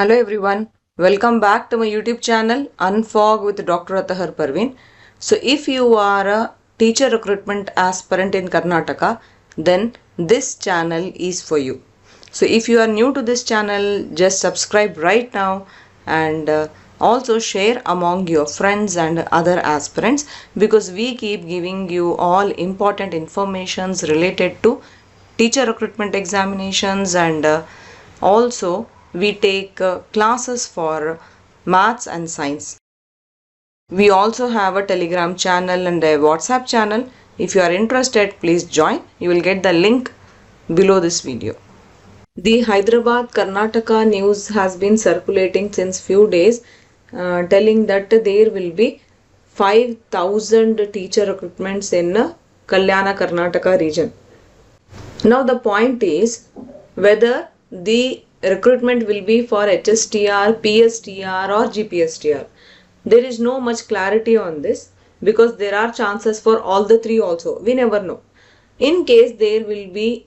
Hello everyone, welcome back to my YouTube channel Unfog with Dr. Atahar Parveen. So if you are a teacher recruitment aspirant in Karnataka, then this channel is for you. So if you are new to this channel, just subscribe right now and also share among your friends and other aspirants, because we keep giving you all important informations related to teacher recruitment examinations, and also we take classes for maths and science. We also have a Telegram channel and a WhatsApp channel. If you are interested, please join. You will get the link below this video. The Hyderabad Karnataka news has been circulating since few days, telling that there will be 5,000 teacher recruitments in Kalyana Karnataka region. Now the point is whether the recruitment will be for Hstr, PSTR or Gpstr. There is no much clarity on this because there are chances for all the three also. We never know. In case there will be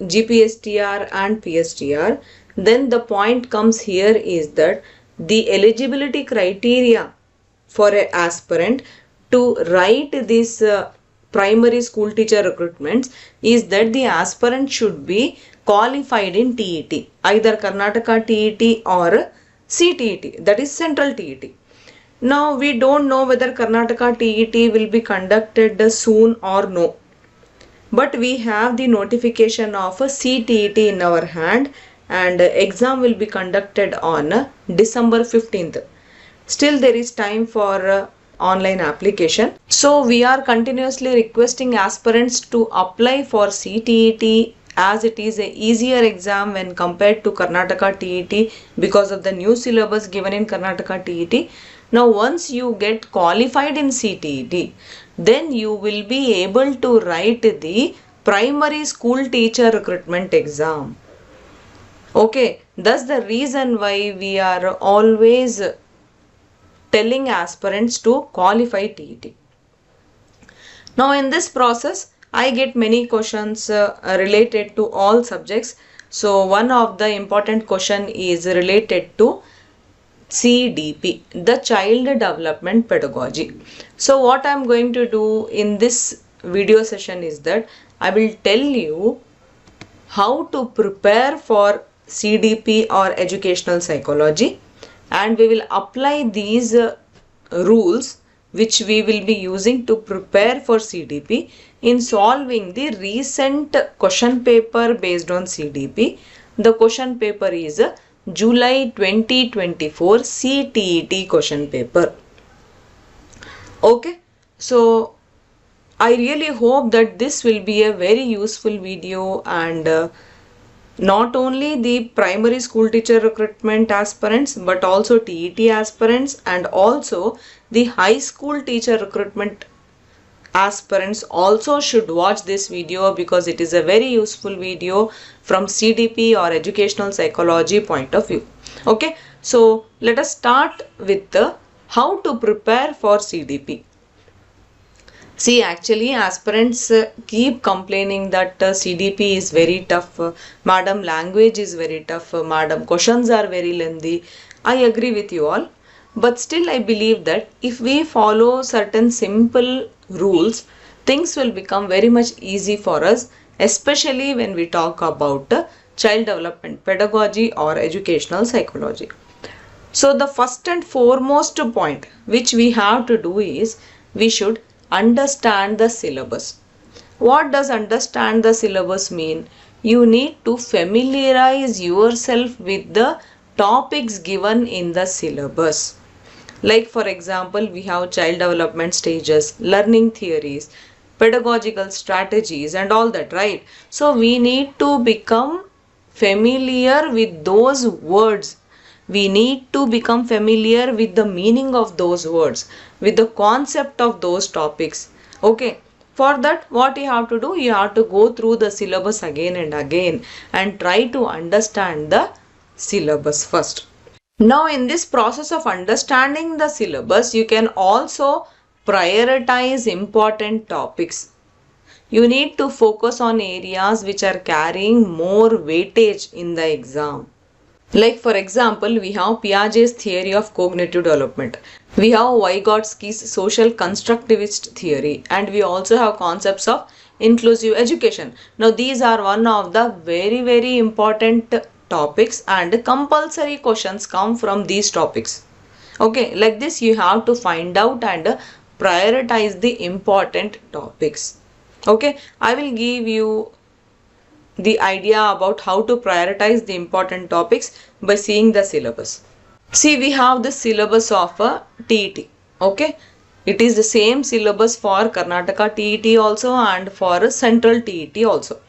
Gpstr and PSTR, then the point comes here is that the eligibility criteria for an aspirant to write this primary school teacher recruitments is that the aspirant should be qualified in TET, either Karnataka TET or CTET, that is Central TET. Now we don't know whether Karnataka TET will be conducted soon or no, but we have the notification of a CTET in our hand, and exam will be conducted on December 15th. Still there is time for online application. So we are continuously requesting aspirants to apply for CTET, as it is a easier exam when compared to Karnataka TET because of the new syllabus given in Karnataka TET. Now once you get qualified in CTET, then you will be able to write the primary school teacher recruitment exam. Okay, that's the reason why we are always telling aspirants to qualify TET. Now in this process, I get many questions related to all subjects. So one of the important question is related to CDP, the Child Development Pedagogy. So what I am going to do in this video session is that I will tell you how to prepare for CDP or educational psychology, and we will apply these rules which we will be using to prepare for CDP in solving the recent question paper based on CDP. The question paper is July 2024 CTET question paper. Okay, so I really hope that this will be a very useful video, and not only the primary school teacher recruitment aspirants but also TET aspirants and also the high school teacher recruitment aspirants also should watch this video, because it is a very useful video from CDP or educational psychology point of view. Okay, so let us start with the how to prepare for CDP. See, actually aspirants keep complaining that CDP is very tough, madam language is very tough, madam questions are very lengthy. I agree with you all, but still I believe that if we follow certain simple rules, things will become very much easy for us, especially when we talk about child development pedagogy or educational psychology. So the first and foremost point which we have to do is we should understand the syllabus. What does understand the syllabus mean? You need to familiarize yourself with the topics given in the syllabus. Like for example, we have child development stages, learning theories, pedagogical strategies and all that, right? So we need to become familiar with those words. We need to become familiar with the meaning of those words, with the concept of those topics. Okay, for that what you have to do, you have to go through the syllabus again and again and try to understand the syllabus first. Now in this process of understanding the syllabus, you can also prioritize important topics. You need to focus on areas which are carrying more weightage in the exam. Like for example, we have Piaget's theory of cognitive development. We have Vygotsky's social constructivist theory, and we also have concepts of inclusive education. Now these are one of the very important topics, and compulsory questions come from these topics. Okay, like this you have to find out and prioritize the important topics. Okay, I will give you the idea about how to prioritize the important topics by seeing the syllabus. See, we have the syllabus of a TET. Okay, it is the same syllabus for Karnataka TET also and for Central TET also.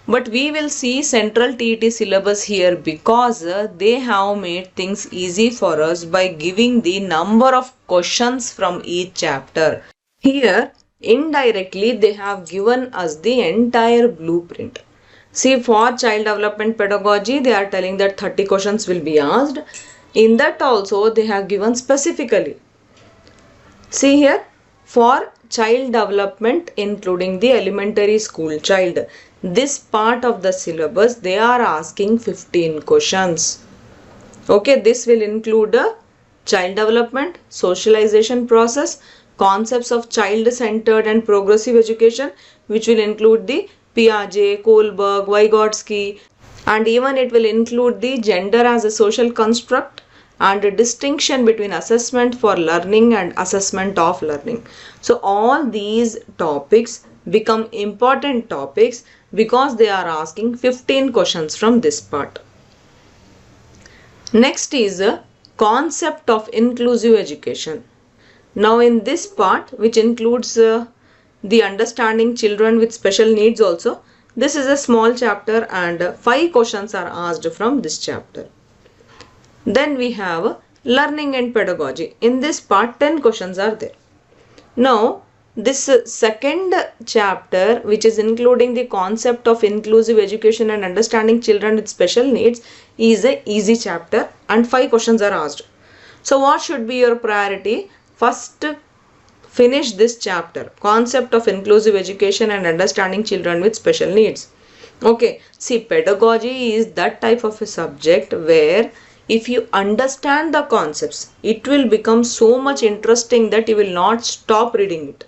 But we will see Central TET syllabus here because they have made things easy for us by giving the number of questions from each chapter. Here, indirectly, they have given us the entire blueprint. See, for child development pedagogy, they are telling that 30 questions will be asked. In that also, they have given specifically. See here, for child development, including the elementary school child, this part of the syllabus, they are asking 15 questions. Okay, this will include child development, socialization process, concepts of child-centered and progressive education, which will include the Piaget, Kohlberg, Vygotsky, and even it will include the gender as a social construct and a distinction between assessment for learning and assessment of learning. So all these topics become important topics because they are asking 15 questions from this part. Next is a concept of inclusive education. Now in this part, which includes the understanding children with special needs also, this is a small chapter and 5 questions are asked from this chapter. Then we have learning and pedagogy. In this part 10 questions are there. Now this second chapter, which is including the concept of inclusive education and understanding children with special needs, is a easy chapter and 5 questions are asked. So what should be your priority? First, finish this chapter, concept of inclusive education and understanding children with special needs. Okay, see, pedagogy is that type of a subject where if you understand the concepts, it will become so much interesting that you will not stop reading it.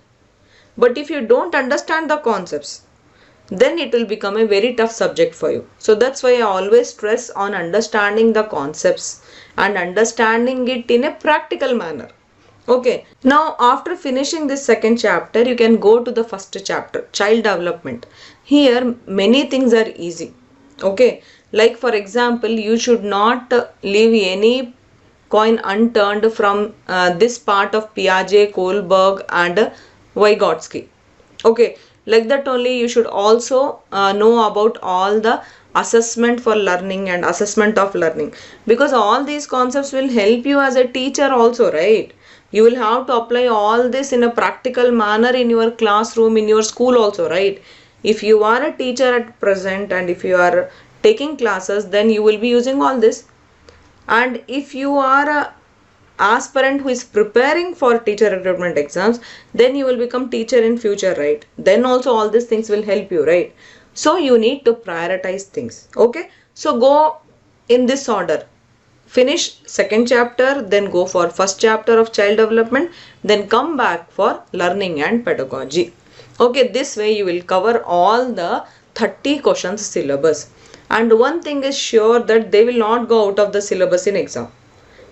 But if you don't understand the concepts, then it will become a very tough subject for you. So that's why I always stress on understanding the concepts and understanding it in a practical manner. Okay, now after finishing this second chapter, you can go to the first chapter, child development. Here many things are easy. Okay, like for example, you should not leave any coin unturned from this part of Piaget, Kohlberg and Vygotsky. Okay, like that only you should also know about all the assessment for learning and assessment of learning, because all these concepts will help you as a teacher also, right? You will have to apply all this in a practical manner in your classroom, in your school also, right? If you are a teacher at present and if you are taking classes, then you will be using all this. And if you are a aspirant who is preparing for teacher recruitment exams, then you will become teacher in future, right? Then also all these things will help you, right? So you need to prioritize things. Okay, so go in this order. Finish second chapter, then go for first chapter of child development, then come back for learning and pedagogy. Okay, this way you will cover all the 30 questions syllabus. And one thing is sure, that they will not go out of the syllabus in exam.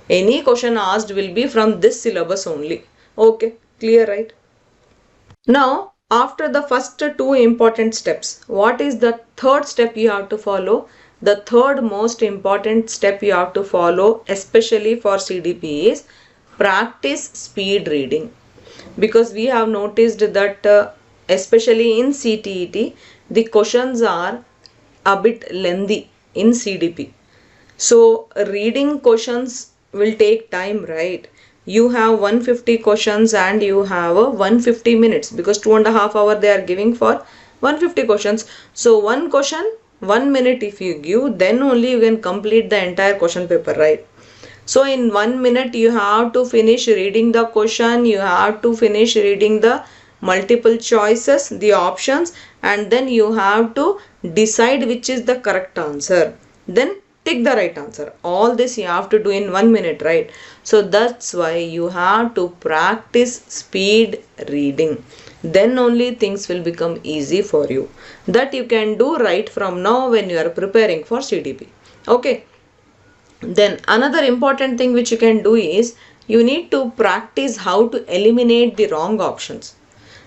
Any question asked will be from this syllabus only. Okay, clear, right? Now, after the first 2 important steps, what is the third step you have to follow? The third most important step you have to follow, especially for CDP, is practice speed reading. Because we have noticed that especially in CTET, the questions are a bit lengthy in CDP. So reading questions will take time, right? You have 150 questions and you have 150 minutes, because 2.5 hours they are giving for 150 questions. So one question, 1 minute if you give, then only you can complete the entire question paper, right? So in 1 minute you have to finish reading the question, you have to finish reading the multiple choices, the options, and then you have to decide which is the correct answer. Then pick the right answer. All this you have to do in 1 minute, right? So that's why you have to practice speed reading. Then only things will become easy for you. That you can do right from now when you are preparing for CDP. Okay. Then another important thing which you can do is you need to practice how to eliminate the wrong options.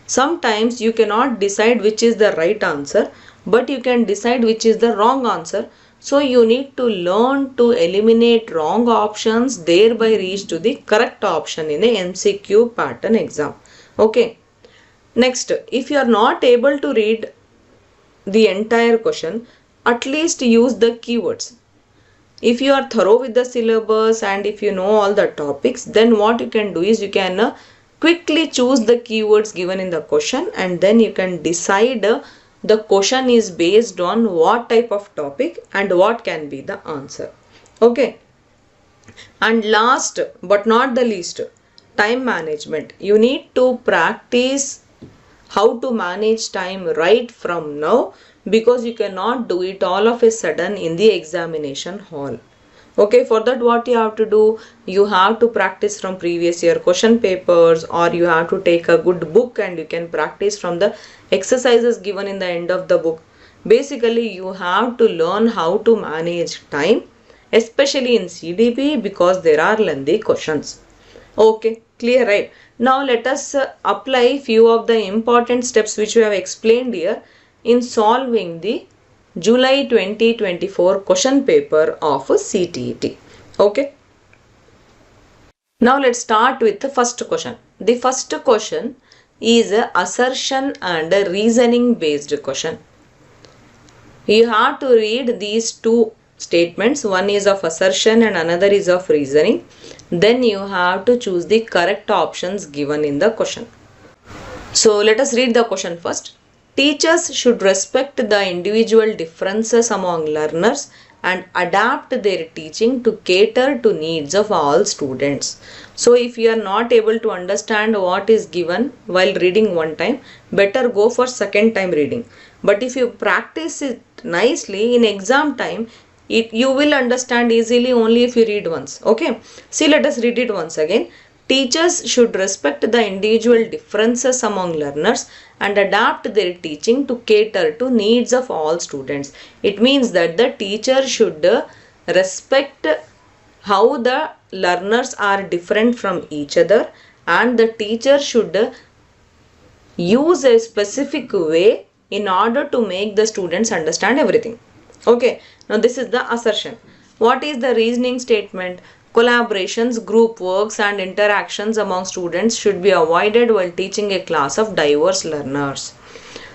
Sometimes you cannot decide which is the right answer, but you can decide which is the wrong answer. So you need to learn to eliminate wrong options, thereby reach to the correct option in a MCQ pattern exam. Okay. Next, if you are not able to read the entire question, at least use the keywords. If you are thorough with the syllabus and if you know all the topics, then what you can do is you can quickly choose the keywords given in the question, and then you can decide the question is based on what type of topic and what can be the answer. Okay. And last but not the least, time management. You need to practice how to manage time right from now, because you cannot do it all of a sudden in the examination hall. Okay, for that what you have to do, you have to practice from previous year question papers, or you have to take a good book and you can practice from the exercises given in the end of the book. Basically, you have to learn how to manage time, especially in CDP, because there are lengthy questions. Okay, clear, right? Now let us apply few of the important steps which we have explained here in solving the July 2024 question paper of CTET. Okay. Now let's start with the first question. The first question is a assertion and a reasoning based question. You have to read these two statements. One is of assertion and another is of reasoning. Then you have to choose the correct options given in the question. So let us read the question first. Teachers should respect the individual differences among learners and adapt their teaching to cater to needs of all students. So if you are not able to understand what is given while reading one time, better go for second time reading. But if you practice it nicely in exam time, you will understand easily only if you read once. Okay. See, let us read it once again. Teachers should respect the individual differences among learners and adapt their teaching to cater to needs of all students. It means that the teacher should respect how the learners are different from each other, and the teacher should use a specific way in order to make the students understand everything. Okay. Now this is the assertion. What is the reasoning statement? Collaborations, group works and interactions among students should be avoided while teaching a class of diverse learners.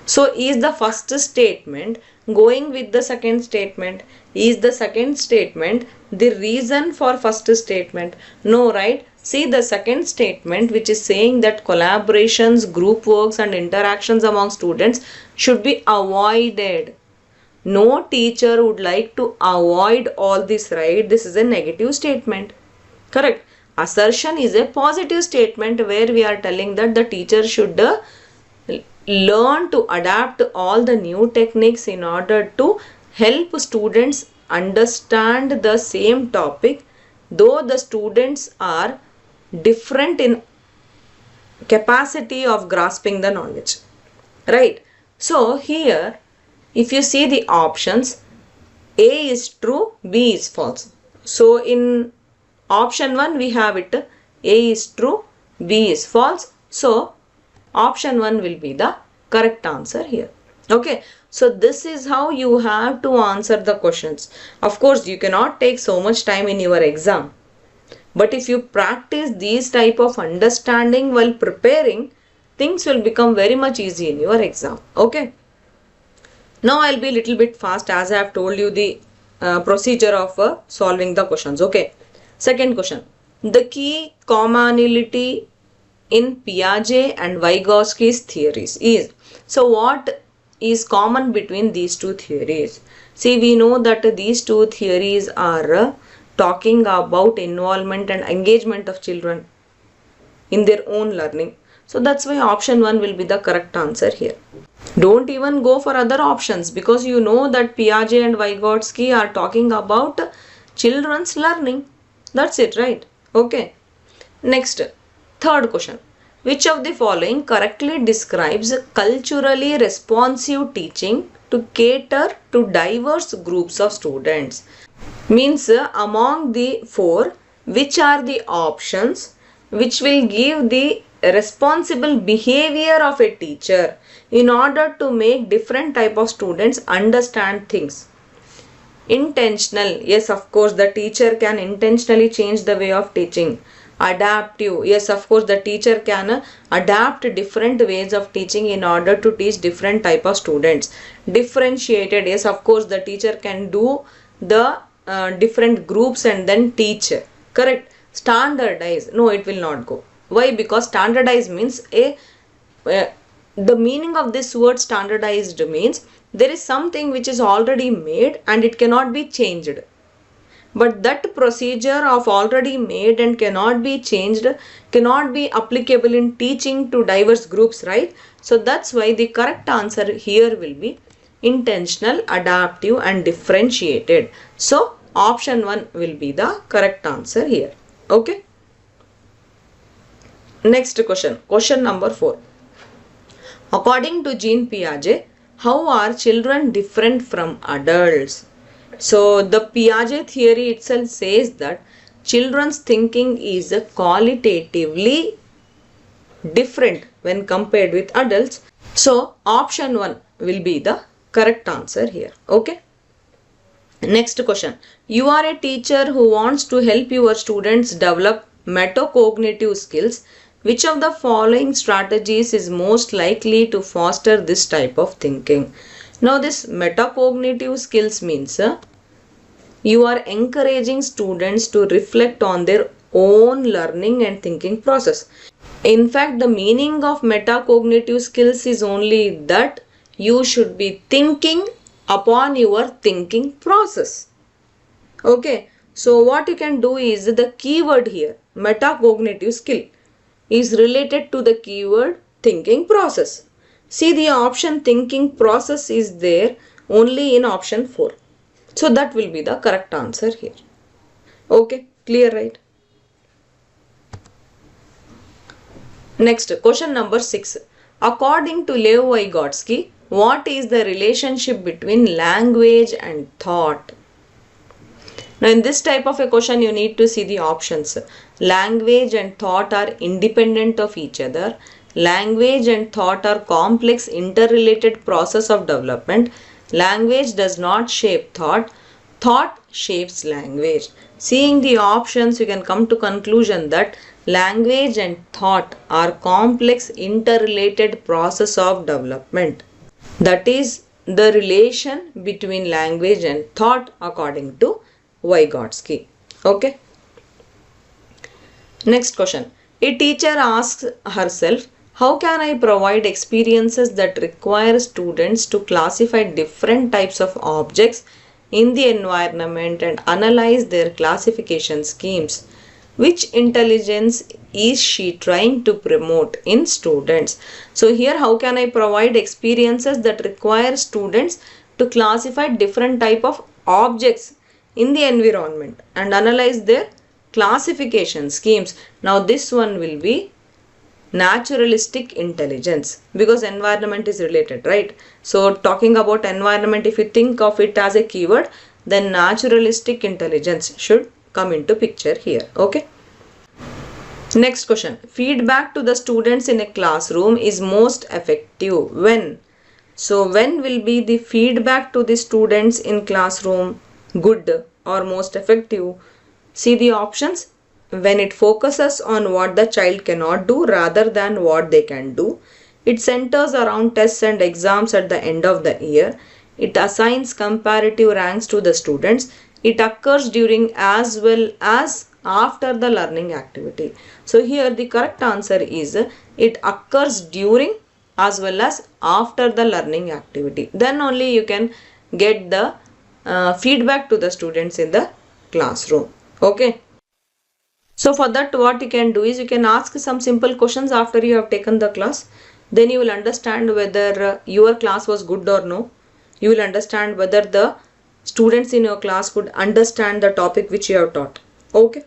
So is the first statement going with the second statement? Is the second statement the reason for first statement? No, right? See, the second statement which is saying that collaborations, group works and interactions among students should be avoided. No teacher would like to avoid all this, right? This is a negative statement. Correct. Assertion is a positive statement where we are telling that the teacher should learn to adapt all the new techniques in order to help students understand the same topic, though the students are different in capacity of grasping the knowledge. Right. So here, if you see the options, A is true, B is false. So in option 1 we have it, A is true, B is false. So option 1 will be the correct answer here. Okay. So this is how you have to answer the questions. Of course, you cannot take so much time in your exam. But if you practice these type of understanding while preparing, things will become very much easy in your exam. Okay. Now I'll be a little bit fast as I have told you the procedure of solving the questions. Okay. Second question. The key commonality in Piaget and Vygotsky's theories is. So what is common between these two theories? See, we know that these two theories are talking about involvement and engagement of children in their own learning. So that's why option 1 will be the correct answer here. Don't even go for other options, because you know that Piaget and Vygotsky are talking about children's learning. That's it, right? Okay. Next, third question. Which of the following correctly describes culturally responsive teaching to cater to diverse groups of students? Means among the four, which are the options which will give the responsible behavior of a teacher in order to make different type of students understand things? Intentional, yes, of course, the teacher can intentionally change the way of teaching. Adaptive, yes, of course, the teacher can adapt different ways of teaching in order to teach different type of students. Differentiated, yes, of course, the teacher can do the different groups and then teach. Correct. Standardize, no, it will not go. Why? Because standardize means the meaning of this word standardized means there is something which is already made and it cannot be changed. But that procedure of already made and cannot be changed cannot be applicable in teaching to diverse groups, right? So that's why the correct answer here will be intentional, adaptive and differentiated. So option 1 will be the correct answer here. Okay. Next question. Question number 4. According to Jean Piaget, how are children different from adults? So the Piaget theory itself says that children's thinking is qualitatively different when compared with adults. So option 1 will be the correct answer here. Okay. Next question. You are a teacher who wants to help your students develop metacognitive skills. Which of the following strategies is most likely to foster this type of thinking? Now this metacognitive skills means you are encouraging students to reflect on their own learning and thinking process. In fact, the meaning of metacognitive skills is only that you should be thinking upon your thinking process. Okay, so what you can do is the keyword here, metacognitive skill, is related to the keyword thinking process. See, the option thinking process is there only in option 4. So that will be the correct answer here. Okay, clear, right? Next, question number 6. According to Lev Vygotsky, what is the relationship between language and thought? Now in this type of a question you need to see the options. Language and thought are independent of each other. Language and thought are complex interrelated process of development. Language does not shape thought. Thought shapes language. Seeing the options you can come to conclusion that language and thought are complex interrelated process of development. That is the relation between language and thought according to Vygotsky. Okay. Next question. A teacher asks herself, how can I provide experiences that require students to classify different types of objects in the environment and analyze their classification schemes? Which intelligence is she trying to promote in students? So here, how can I provide experiences that require students to classify different type of objects in the environment and analyze their classification schemes? Now this one will be naturalistic intelligence, because environment is related, right? So talking about environment, if you think of it as a keyword, then naturalistic intelligence should come into picture here. Okay. Next question. Feedback to the students in a classroom is most effective when? So when will be the feedback to the students in classroom good or most effective? See the options. When it focuses on what the child cannot do rather than what they can do. It centers around tests and exams at the end of the year. It assigns comparative ranks to the students. It occurs during as well as after the learning activity. So here the correct answer is it occurs during as well as after the learning activity. Then only you can get the feedback to the students in the classroom. Okay. So for that, what you can do is you can ask some simple questions after you have taken the class. Then you will understand whether your class was good or no. You will understand whether the students in your class could understand the topic which you have taught. Okay.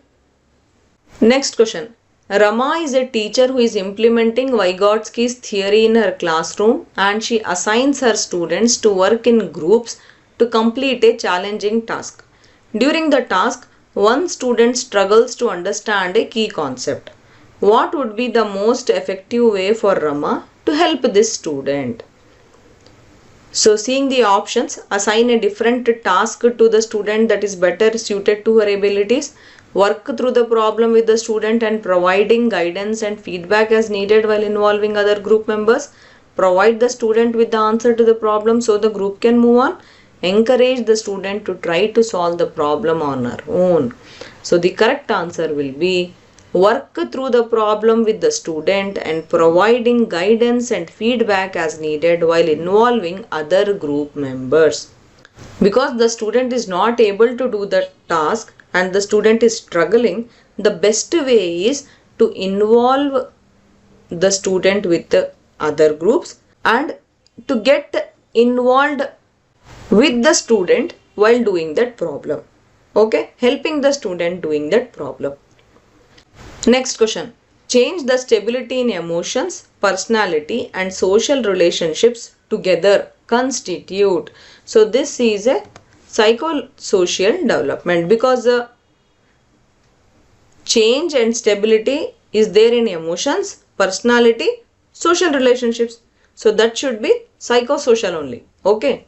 Next question. Rama is a teacher who is implementing Vygotsky's theory in her classroom, and she assigns her students to work in groups to complete a challenging task. During the task, one student struggles to understand a key concept. What would be the most effective way for Rama to help this student? So seeing the options, assign a different task to the student that is better suited to her abilities, work through the problem with the student and providing guidance and feedback as needed while involving other group members, provide the student with the answer to the problem so the group can move on, encourage the student to try to solve the problem on her own. So the correct answer will be work through the problem with the student and providing guidance and feedback as needed while involving other group members. Because the student is not able to do the task and the student is struggling, the best way is to involve the student with the other groups and to get involved with the student while doing that problem. Okay, helping the student doing that problem. Next question. Change the stability in emotions, personality and social relationships together constitute. So this is a psychosocial development because the change and stability is there in emotions, personality, social relationships. So that should be psychosocial only. Okay.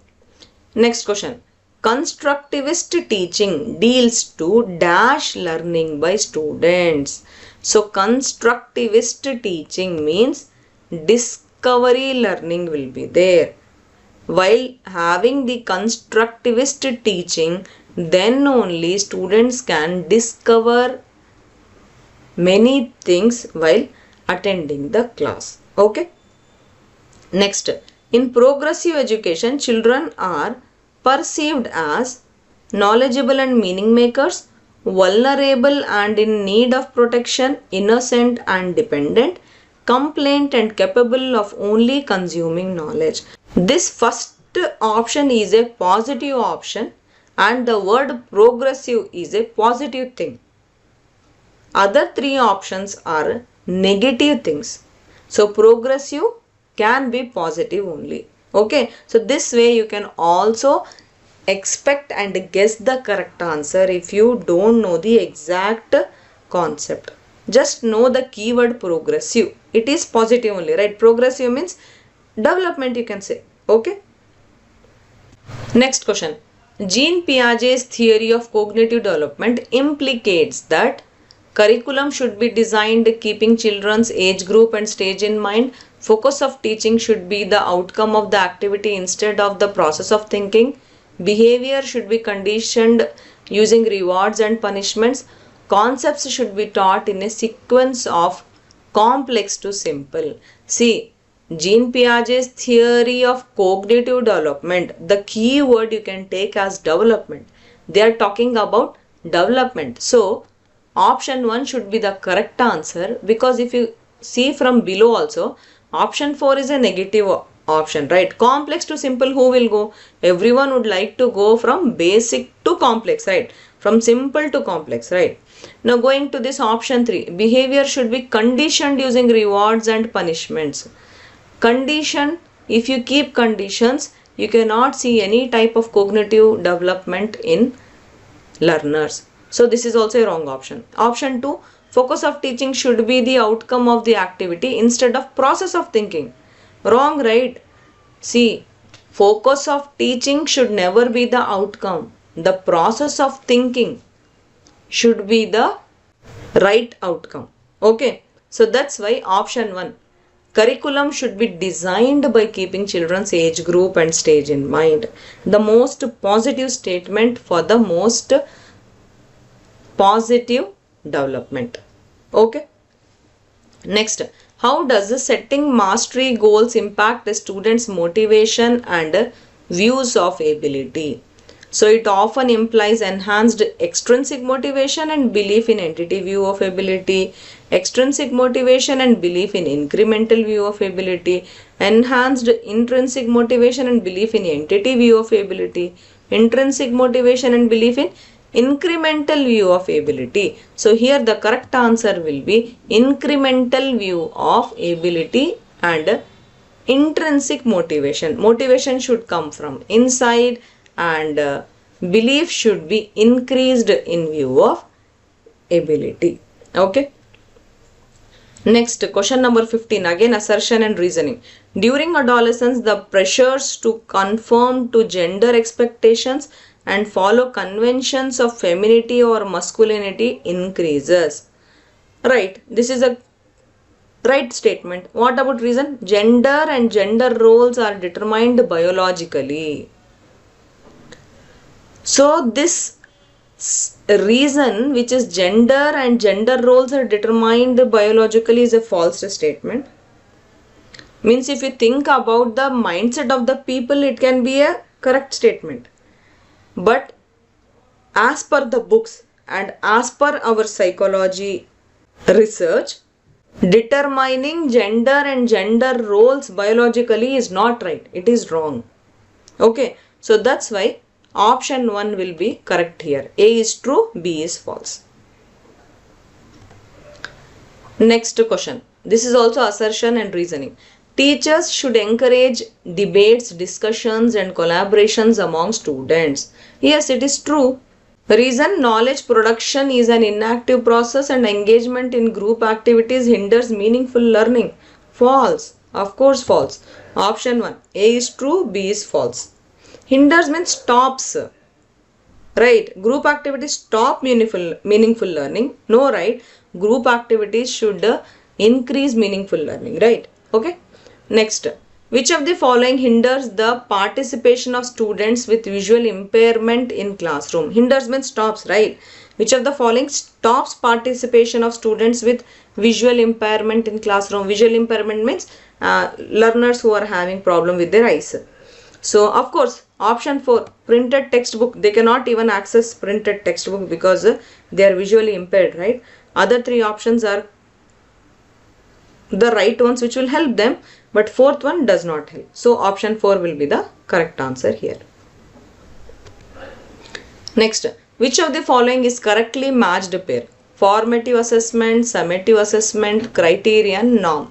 Next question. Constructivist teaching deals to dash learning by students. So constructivist teaching means discovery learning will be there. While having the constructivist teaching, then only students can discover many things while attending the class. Okay. Next, in progressive education, children are perceived as knowledgeable and meaning makers, vulnerable and in need of protection, innocent and dependent, complaint and capable of only consuming knowledge. This first option is a positive option and the word progressive is a positive thing. Other three options are negative things. So progressive can be positive only. Okay, so this way you can also expect and guess the correct answer if you don't know the exact concept. Just know the keyword progressive. It is positive only, right? Progressive means development, you can say. Okay. Next question. Jean Piaget's theory of cognitive development implicates that curriculum should be designed keeping children's age group and stage in mind. Focus of teaching should be the outcome of the activity instead of the process of thinking. Behavior should be conditioned using rewards and punishments. Concepts should be taught in a sequence of complex to simple. See, Jean Piaget's theory of cognitive development, the key word you can take as development. They are talking about development. So, option 1 should be the correct answer because if you see from below also, option 4 is a negative option, right? Complex to simple, who will go? Everyone would like to go from basic to complex, right? From simple to complex, right? Now going to this option 3, behavior should be conditioned using rewards and punishments. Condition, if you keep conditions, you cannot see any type of cognitive development in learners. So this is also a wrong option. Option 2, focus of teaching should be the outcome of the activity instead of process of thinking. Wrong, right? See, focus of teaching should never be the outcome. The process of thinking should be the right outcome. Okay. So that's why option 1. Curriculum should be designed by keeping children's age group and stage in mind. The most positive statement for the most positive development. Okay. Next, how does setting mastery goals impact the students' motivation and views of ability? So it often implies enhanced extrinsic motivation and belief in entity view of ability, extrinsic motivation and belief in incremental view of ability, enhanced intrinsic motivation and belief in entity view of ability, intrinsic motivation and belief in incremental view of ability. So here the correct answer will be incremental view of ability and intrinsic motivation. Motivation should come from inside and belief should be increased in view of ability. Okay. Next, question number 15, again assertion and reasoning. During adolescence, the pressures to conform to gender expectations and follow conventions of femininity or masculinity increases. Right, this is a right statement. What about reason? Gender and gender roles are determined biologically. So this reason, which is gender and gender roles are determined biologically, is a false statement. Means if you think about the mindset of the people, it can be a correct statement. But as per the books and as per our psychology research, determining gender and gender roles biologically is not right. It is wrong. Okay. So that's why option 1 will be correct here. A is true, B is false. Next question. This is also assertion and reasoning. Teachers should encourage debates, discussions and collaborations among students. Yes, it is true. Reason, knowledge production is an inactive process and engagement in group activities hinders meaningful learning. False. Of course false. Option 1. A is true, B is false. Hinders means stops. Right. Group activities stop meaningful learning. No, right. Group activities should increase meaningful learning. Right. Okay. Next. Which of the following hinders the participation of students with visual impairment in classroom? Hinders means stops, right? Which of the following stops participation of students with visual impairment in classroom? Visual impairment means learners who are having problem with their eyes. So, of course, option 4, printed textbook. They cannot even access printed textbook because they are visually impaired, right? Other 3 options are the right ones which will help them, but 4th one does not help. So, option 4 will be the correct answer here. Next, which of the following is correctly matched pair? Formative assessment, summative assessment, criterion, norm.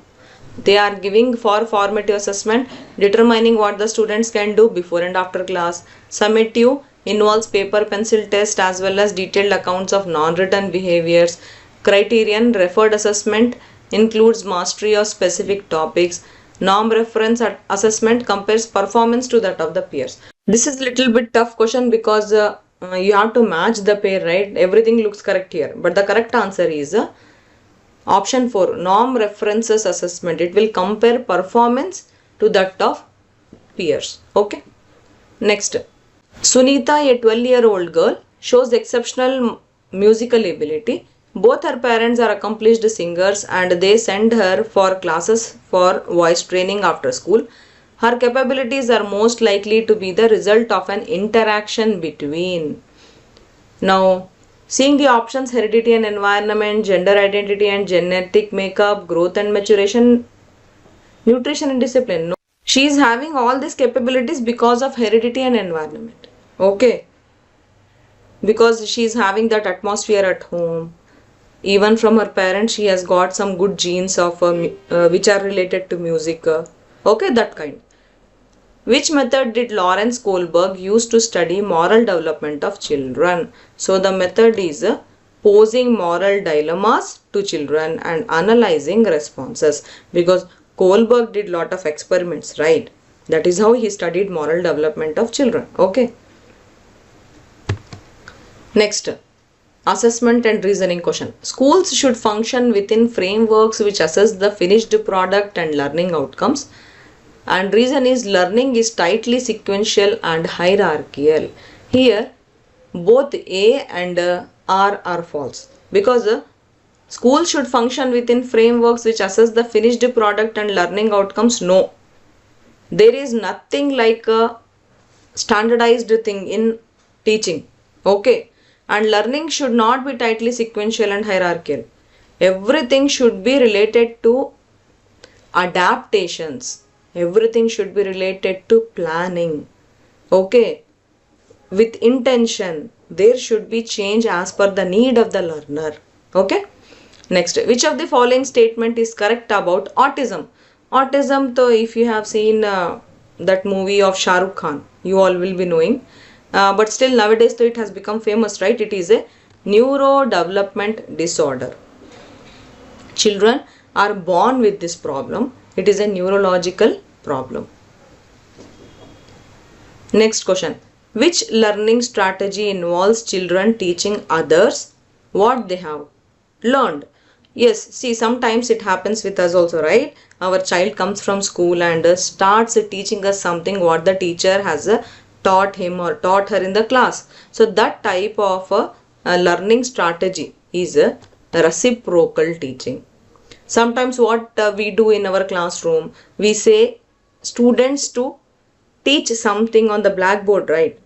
They are giving for formative assessment, determining what the students can do before and after class. Summative involves paper pencil test as well as detailed accounts of non-written behaviors. Criterion, referred assessment, includes mastery of specific topics. Norm reference assessment compares performance to that of the peers. This is little bit tough question because you have to match the pair, right? Everything looks correct here, but the correct answer is option 4, norm references assessment. It will compare performance to that of peers. Okay. Next, Sunita, a 12-year-old girl, shows exceptional musical ability. Both her parents are accomplished singers and they send her for classes for voice training after school. Her capabilities are most likely to be the result of an interaction between. Now, seeing the options heredity and environment, gender identity and genetic makeup, growth and maturation, nutrition and discipline. No. She is having all these capabilities because of heredity and environment. Okay. Because she is having that atmosphere at home. Even from her parents she has got some good genes of which are related to music. Okay, that kind. Which method did Lawrence Kohlberg use to study moral development of children? So the method is posing moral dilemmas to children and analyzing responses, because Kohlberg did lot of experiments, right? That is how he studied moral development of children. Okay. Next, assessment and reasoning question. Schools should function within frameworks which assess the finished product and learning outcomes. And reason is learning is tightly sequential and hierarchical. Here both A and R are false, because school should function within frameworks which assess the finished product and learning outcomes. No, there is nothing like a standardized thing in teaching. Okay. And learning should not be tightly sequential and hierarchical. Everything should be related to adaptations. Everything should be related to planning. Okay. With intention. There should be change as per the need of the learner. Okay. Next, which of the following statement is correct about autism? Autism, though, if you have seen that movie of Shah Rukh Khan, you all will be knowing. But still nowadays, though, it has become famous, right? It is a neurodevelopment disorder. Children are born with this problem. It is a neurological problem. Next question. Which learning strategy involves children teaching others what they have learned? Yes, see, sometimes it happens with us also, right? Our child comes from school and starts teaching us something what the teacher has taught him or taught her in the class. So that type of learning strategy is reciprocal teaching. Sometimes what we do in our classroom, we say students to teach something on the blackboard, right?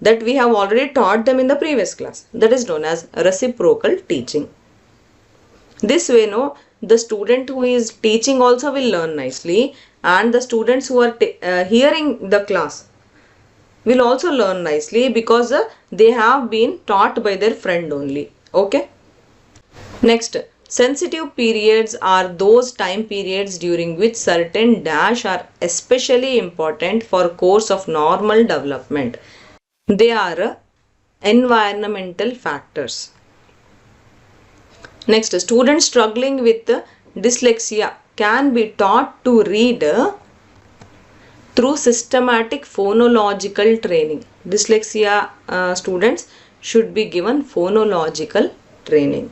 That we have already taught them in the previous class. That is known as reciprocal teaching. This way, no, the student who is teaching also will learn nicely, and the students who are hearing the class will also learn nicely because they have been taught by their friend only. Okay. Next, sensitive periods are those time periods during which certain dash are especially important for course of normal development. They are environmental factors. Next, students struggling with dyslexia can be taught to read through systematic phonological training. Dyslexia students should be given phonological training.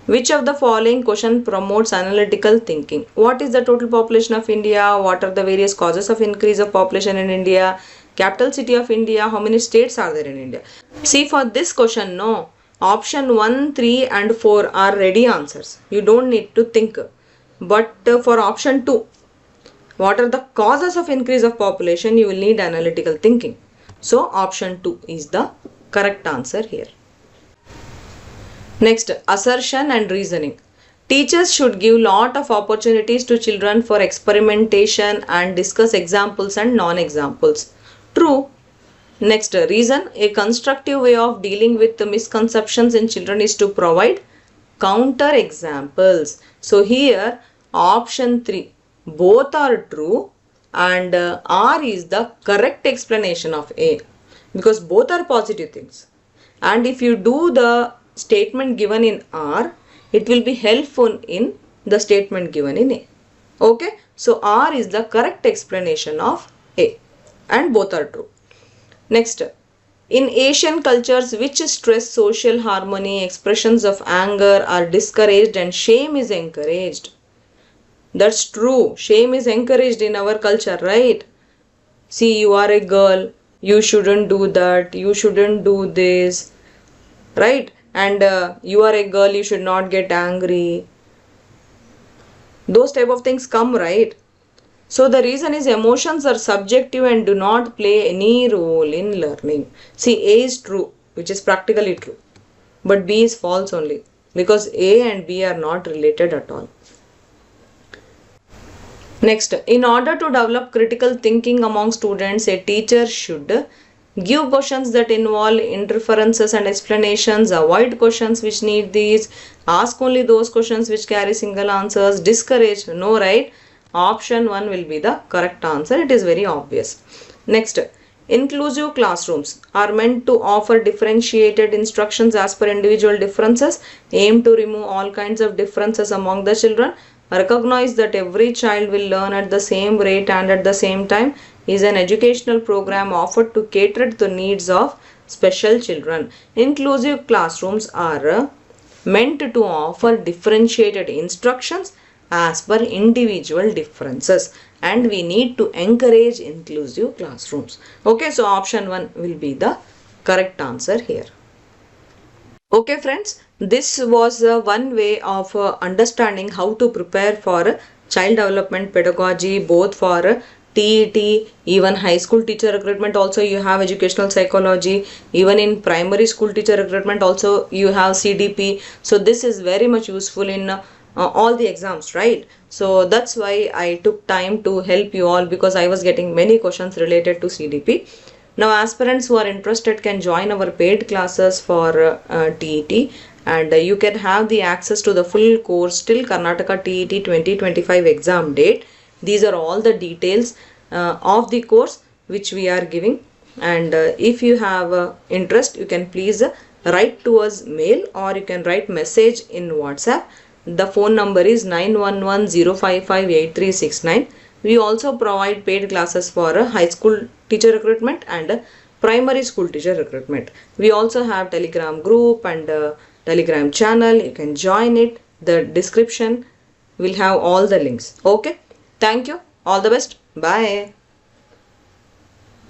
Which of the following question promotes analytical thinking? What is the total population of India? What are the various causes of increase of population in India? Capital city of India? How many states are there in India? See, for this question, no. Option 1, 3 and 4 are ready answers. You don't need to think. But for option 2, what are the causes of increase of population? You will need analytical thinking. So option 2 is the correct answer here. Next, assertion and reasoning. Teachers should give lot of opportunities to children for experimentation and discuss examples and non-examples. True. Next, reason. A constructive way of dealing with the misconceptions in children is to provide counter examples. So here option 3, both are true and R is the correct explanation of A, because both are positive things. And if you do the statement given in R, it will be helpful in the statement given in A. Okay, so R is the correct explanation of A and both are true. Next, in Asian cultures which stress social harmony, expressions of anger are discouraged and shame is encouraged. That's true. Shame is encouraged in our culture, right? See, you are a girl, you shouldn't do that, you shouldn't do this, right? And you are a girl, you should not get angry. Those type of things come, right? So the reason is emotions are subjective and do not play any role in learning. See, A is true, which is practically true. But B is false only, because A and B are not related at all. Next, in order to develop critical thinking among students, a teacher should give questions that involve inferences and explanations, avoid questions which need these, ask only those questions which carry single answers, discourage, no, right? Option 1 will be the correct answer. It is very obvious. Next, inclusive classrooms are meant to offer differentiated instructions as per individual differences, aim to remove all kinds of differences among the children, recognize that every child will learn at the same rate and at the same time, is an educational program offered to cater to the needs of special children. Inclusive classrooms are meant to offer differentiated instructions as per individual differences, and we need to encourage inclusive classrooms. Okay, so option 1 will be the correct answer here. Okay friends, this was one way of understanding how to prepare for child development pedagogy, both for TET, even high school teacher recruitment also you have educational psychology, even in primary school teacher recruitment also you have CDP. So this is very much useful in all the exams, right? So that's why I took time to help you all, because I was getting many questions related to CDP. Now aspirants who are interested can join our paid classes for TET, and you can have the access to the full course till Karnataka TET 2025 exam date. These are all the details of the course which we are giving, and if you have interest, you can please write to us mail, or you can write message in WhatsApp. The phone number is 9110558369. We also provide paid classes for high school teacher recruitment and primary school teacher recruitment. We also have Telegram group and Telegram channel. You can join it. The description will have all the links. Okay. Thank you. All the best. Bye.